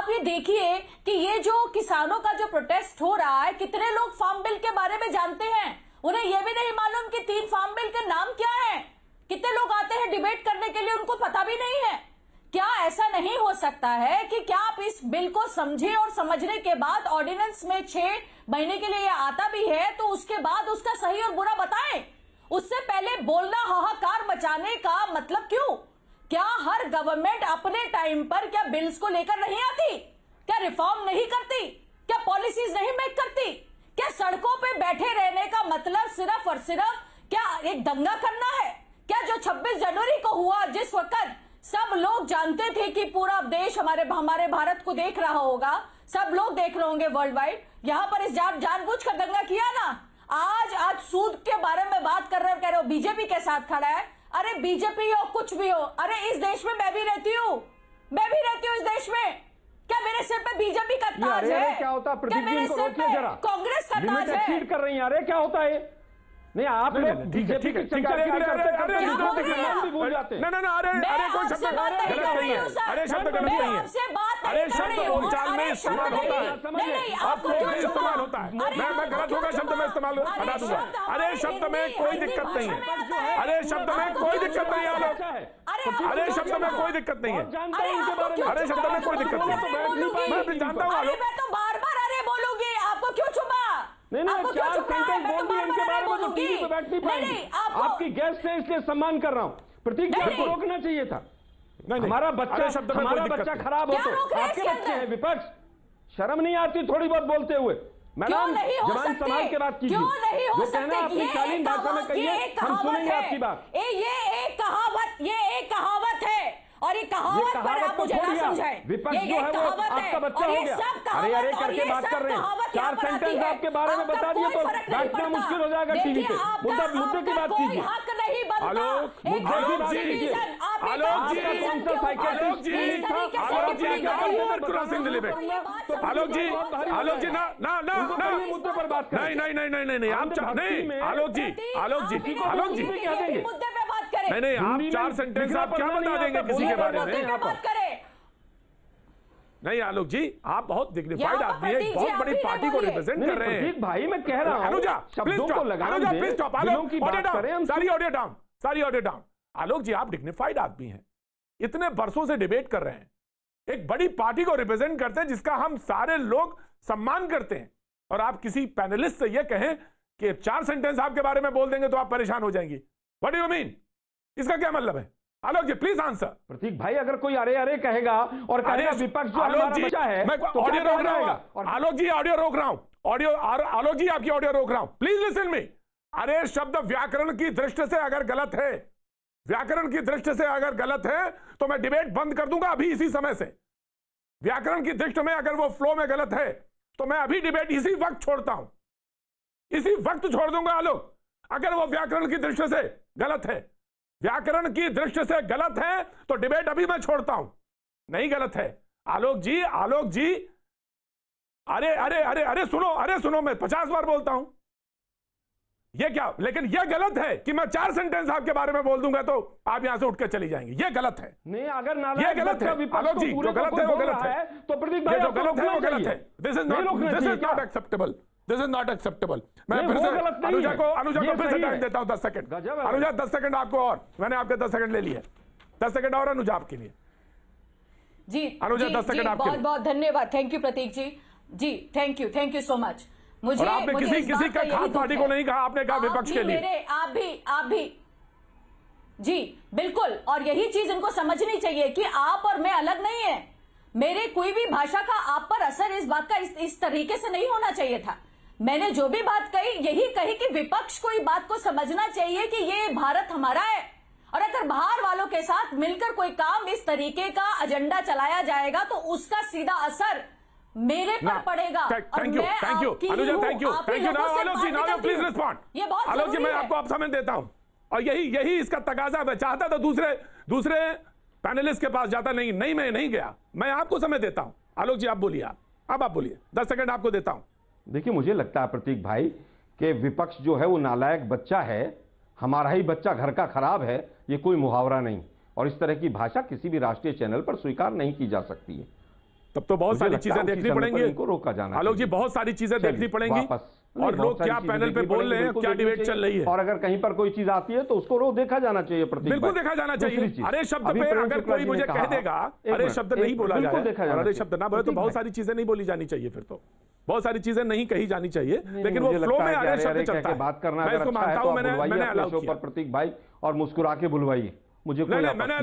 आप ये देखिए कि ये जो किसानों का जो प्रोटेस्ट हो रहा है, कितने लोग फार्म बिल के बारे में जानते हैं? उन्हें यह भी नहीं मालूम कि 3 फार्म बिल के नाम क्या है। कितने लोग आते हैं डिबेट करने के लिए, उनको पता भी नहीं है। क्या ऐसा नहीं हो सकता है कि क्या आप इस बिल को समझे और समझने के बाद ऑर्डिनेंस में 6 महीने के लिए यह आता भी है तो उसके बाद उसका सही और बुरा बताएं? उससे पहले बोलना, हाहाकार मचाने का मतलब क्यों? क्या हर गवर्नमेंट अपने टाइम पर क्या बिल्स को लेकर नहीं आती? क्या रिफॉर्म नहीं करती? क्या पॉलिसीज नहीं मेक करती? क्या सड़कों पे बैठे रहने का मतलब सिर्फ और सिर्फ क्या एक दंगा करना है? क्या जो 26 जनवरी को हुआ, जिस वक्त सब लोग जानते थे कि पूरा देश हमारे भारत को देख रहा होगा, सब लोग देख रहे होंगे वर्ल्ड वाइड, यहां पर इस जानबूझकर दंगा किया ना। आज सूद के बारे में बात कर रहे हो, बीजेपी के साथ खड़ा है। अरे बीजेपी हो कुछ भी हो, अरे इस देश में मैं भी रहती हूँ इस देश में। क्या मेरे सिर पे बीजेपी का ताज है? क्या होता है? क्या मेरे सिर पे कांग्रेस का ताज है? कर रही है। अरे क्या होता है? नहीं, आप लोग बीजेपी की चर्चा भूल जाते हैं। अरे कोई शब्द गलत नहीं है। अरे शब्द गलत नहीं है। अरे शब्द बोलचाल में इस्तेमाल होता है, आपको इस्तेमाल होता है। मैं गलत होगा शब्द में इस्तेमाल हटा दूंगा। अरे शब्द में कोई दिक्कत नहीं है। अरे शब्द में कोई दिक्कत नहीं है। अरे शब्द में कोई दिक्कत नहीं है। अरे शब्द में कोई दिक्कत नहीं है। मैं जानता हूँ। मैं तो बार-बार अरे बोलूंगी, आपको क्यों छुपा? नहीं, 4 सेंटेंस बोल दिए इनके बारे में तो टीवी पे बैठ नहीं पाएंगे। आपकी गेस्ट है इसलिए सम्मान कर रहा हूँ। प्रतीक जी को रोकना चाहिए था। हमारा बच्चा खराब हो तो आपके बच्चे हैं विपक्ष, शर्म नहीं आती थोड़ी बहुत बोलते हुए? मैडम जवान संभाल के बात कीजिए। जो कहना अपनी शालीन भाषा में कहिए, हम सुनेंगे आपकी बात। ये एक कहावत है और ये कहावत पर आप मुझे ना समझाएं। विपक्ष जो है वो आपका बच्चा हो गया। अरे करके बात कर रहे हैं। 4 सेंटेंस आपके बारे में बता दिए तो बैठना मुश्किल हो जाएगा टीवी पे। मुद्दे की बात कीजिए। आलोक जी, आलोक जी, कौन सा साइकिल आलोक जी ना मुद्दे पर बात करें। नहीं आप नहीं आलोक जी मुद्दे पे बात करें। नहीं आप 4 सेंटेंस आप क्या बता देंगे किसी के बारे में? बात करें। नहीं आलोक जी, आप बहुत डिग्निफाइड आदमी है, बहुत बड़ी पार्टी को रिप्रेजेंट कर रहे हैं। भाई मैं कह रहा हूं अनुजा प्लीज स्टॉप। सारी ऑडियो डाउन। आलोक जी आप डिग्निफाइड आदमी हैं, इतने बरसों से डिबेट कर रहे हैं, एक बड़ी पार्टी को रिप्रेजेंट करते हैं जिसका हम सारे लोग सम्मान करते हैं, और आप किसी पैनलिस्ट से यह कहें कि 4 सेंटेंस आपके बारे में बोल देंगे तो आप परेशान हो जाएंगी। What do you mean? इसका क्या मतलब है? आलोक जी प्लीज आंसर। प्रतीक भाई अगर कोई अरे कहेगा और कहेगा विपक्ष जो हमारा बच्चा है, मैं ऑडियो रोक रहा हूं। आलोक जी ऑडियो रोक रहा हूं। आलोक जी आपकी ऑडियो रोक रहा हूं, प्लीज लिसन मी। अरे शब्द व्याकरण की दृष्टि से अगर गलत है, व्याकरण की दृष्टि से अगर गलत है तो मैं डिबेट बंद कर दूंगा अभी इसी समय से। व्याकरण की दृष्टि में अगर वो फ्लो में गलत है तो मैं अभी डिबेट इसी वक्त छोड़ता हूं, इसी वक्त छोड़ दूंगा। आलोक अगर वो व्याकरण की दृष्टि से गलत है, व्याकरण की दृष्टि से गलत है तो डिबेट अभी मैं छोड़ता हूं। नहीं गलत है आलोक जी। अरे सुनो मैं 50 बार बोलता हूं। ये क्या, लेकिन ये गलत है कि मैं 4 सेंटेंस आपके बारे में बोल दूंगा तो आप यहां से उठ के चली जाएंगी। ये गलत है। नहीं अगर ये गलत है आलोक जी, जो गलत है वो गलत है। तो प्रतीक भाई जो गलत है वो गलत है। This is not acceptable. This is not acceptable. मैं फिर से अनुजा को फिर से टाइम देता हूं 10 सेकंड। अनुजा 10 सेकंड आपको, और मैंने आपके 10 सेकंड ले लिए। 10 सेकंड और अनुजा आपके लिए। जी अनुजा 10 सेकंड आपके लिए। बहुत धन्यवाद। Thank you Prateek ji thank you so much. और आपने किसी का खास पार्टी को नहीं कहा, आपने कहा विपक्ष के लिए। आप भी जी बिल्कुल, और यही चीज इनको समझनी चाहिए कि आप और मैं अलग नहीं है। मेरे कोई भी भाषा का आप पर असर इस बात का इस तरीके से नहीं होना चाहिए था। मैंने जो भी बात कही यही कही कि विपक्ष को इस बात को समझना चाहिए कि ये भारत हमारा है, और अगर बाहर वालों के साथ मिलकर कोई काम इस तरीके का एजेंडा चलाया जाएगा तो उसका सीधा असर मेरे पर पड़ेगा। Thank you Anuja, thank you Alok ji. Now please respond. Alok ji मैं आपको अब समय देता हूं, और यही इसका तकाजा है। चाहता तो दूसरे पैनलिस्ट के पास जाता, नहीं मैं नहीं गया। मैं आपको समय देता हूं। आलोक जी आप बोलिए, अब आप बोलिए, 10 सेकंड आपको देता हूं। देखिए मुझे लगता है प्रतीक भाई कि विपक्ष जो है वो नालायक बच्चा है, हमारा ही बच्चा घर का खराब है, ये कोई मुहावरा नहीं, और इस तरह की भाषा किसी भी राष्ट्रीय चैनल पर स्वीकार नहीं की जा सकती है। तब तो बहुत सारी चीजें देखनी पड़ेंगी। इनको रोका जाना आलोक जी, बहुत सारी चीजें देखनी पड़ेंगी। और लोग क्या पैनल पे बोल रहे हैं, क्या डिबेट चल रही है, और अगर कहीं पर कोई चीज आती है तो उसको देखा जाना चाहिए। बिल्कुल देखा जाना चाहिए। अरे शब्द पे अगर कोई मुझे कह देगा अरे शब्द नहीं बोला जाए, अरे शब्द ना बोले, तो बहुत सारी चीजें नहीं बोली जानी चाहिए। फिर तो बहुत सारी चीजें नहीं कही जानी चाहिए, लेकिन वो फ्लो में अरे शब्द चलता है। बात करना मैं इसको मानता हूं, मैंने प्रतीक भाई और मुस्कुरा के बुलवाइए, मुझे मैंने